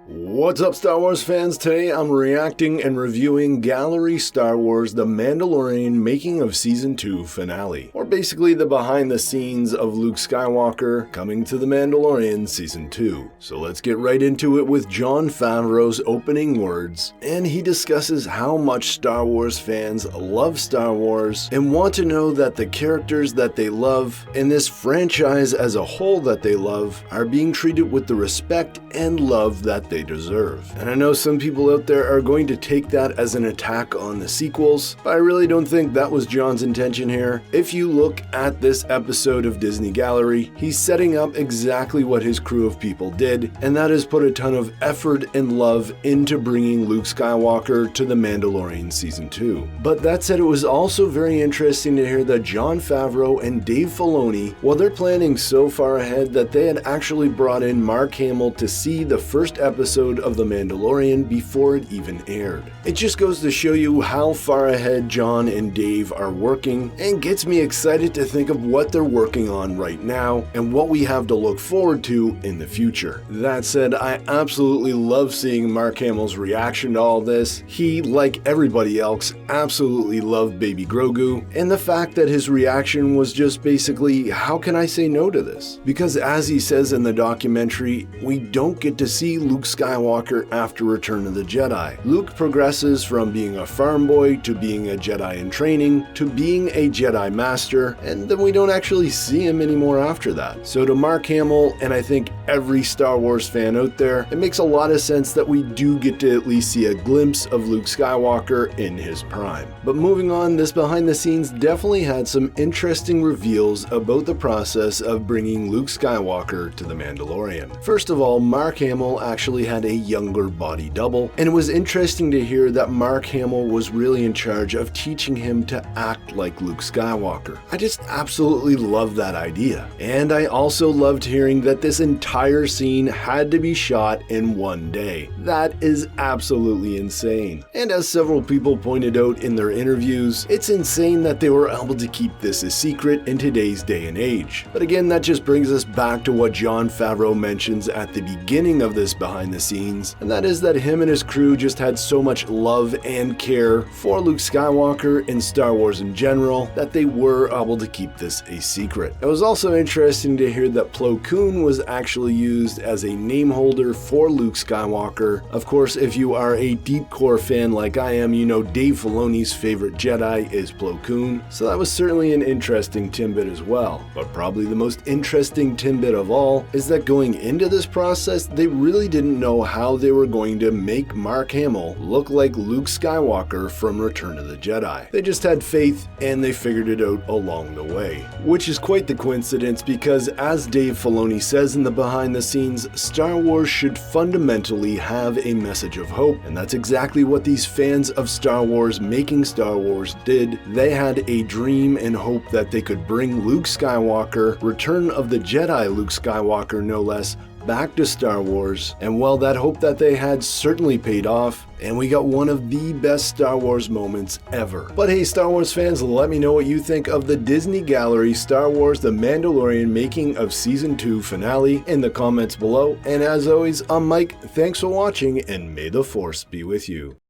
What's up, Star Wars fans? Today I'm reacting and reviewing Gallery Star Wars The Mandalorian Making of Season 2 Finale, or basically the behind the scenes of Luke Skywalker coming to The Mandalorian Season 2. So let's get right into it with Jon Favreau's opening words, and he discusses how much Star Wars fans love Star Wars and want to know that the characters that they love and this franchise as a whole that they love are being treated with the respect and love that they deserve. And I know some people out there are going to take that as an attack on the sequels, but I really don't think that was Jon's intention here. If you look at this episode of Disney Gallery, he's setting up exactly what his crew of people did, and that is put a ton of effort and love into bringing Luke Skywalker to The Mandalorian Season 2. But that said, it was also very interesting to hear that Jon Favreau and Dave Filoni, well, they're planning so far ahead that they had actually brought in Mark Hamill to see the first episode of The Mandalorian before it even aired. It just goes to show you how far ahead Jon and Dave are working, and gets me excited to think of what they're working on right now and what we have to look forward to in the future. That said, I absolutely love seeing Mark Hamill's reaction to all this. He, like everybody else, absolutely loved Baby Grogu, and the fact that his reaction was just basically, how can I say no to this? Because as he says in the documentary, we don't get to see Luke Skywalker after Return of the Jedi. Luke progresses from being a farm boy to being a Jedi in training to being a Jedi Master, and then we don't actually see him anymore after that. So to Mark Hamill, and I think every Star Wars fan out there, it makes a lot of sense that we do get to at least see a glimpse of Luke Skywalker in his prime. But moving on, this behind the scenes definitely had some interesting reveals about the process of bringing Luke Skywalker to The Mandalorian. First of all, Mark Hamill actually had a younger body double, and it was interesting to hear that Mark Hamill was really in charge of teaching him to act like Luke Skywalker. I just absolutely love that idea. And I also loved hearing that this entire scene had to be shot in one day. That is absolutely insane. And as several people pointed out in their interviews, it's insane that they were able to keep this a secret in today's day and age. But again, that just brings us back to what Jon Favreau mentions at the beginning of this behind the scenes, and that is that him and his crew just had so much love and care for Luke Skywalker and Star Wars in general that they were able to keep this a secret. It was also interesting to hear that Plo Koon was actually used as a name holder for Luke Skywalker. Of course, if you are a deep core fan like I am, you know Dave Filoni's favorite Jedi is Plo Koon, so that was certainly an interesting tidbit as well. But probably the most interesting tidbit of all is that going into this process, they really didn't know how they were going to make Mark Hamill look like Luke Skywalker from Return of the Jedi. They just had faith and they figured it out along the way. Which is quite the coincidence because, as Dave Filoni says in the behind the scenes, Star Wars should fundamentally have a message of hope, and that's exactly what these fans of Star Wars making Star Wars did. They had a dream and hope that they could bring Luke Skywalker, Return of the Jedi Luke Skywalker no less, back to Star Wars, and well, that hope that they had certainly paid off, and we got one of the best Star Wars moments ever. But hey, Star Wars fans, let me know what you think of the Disney Gallery Star Wars The Mandalorian Making of Season 2 Finale in the comments below, and as always, I'm Mike, thanks for watching, and may the Force be with you.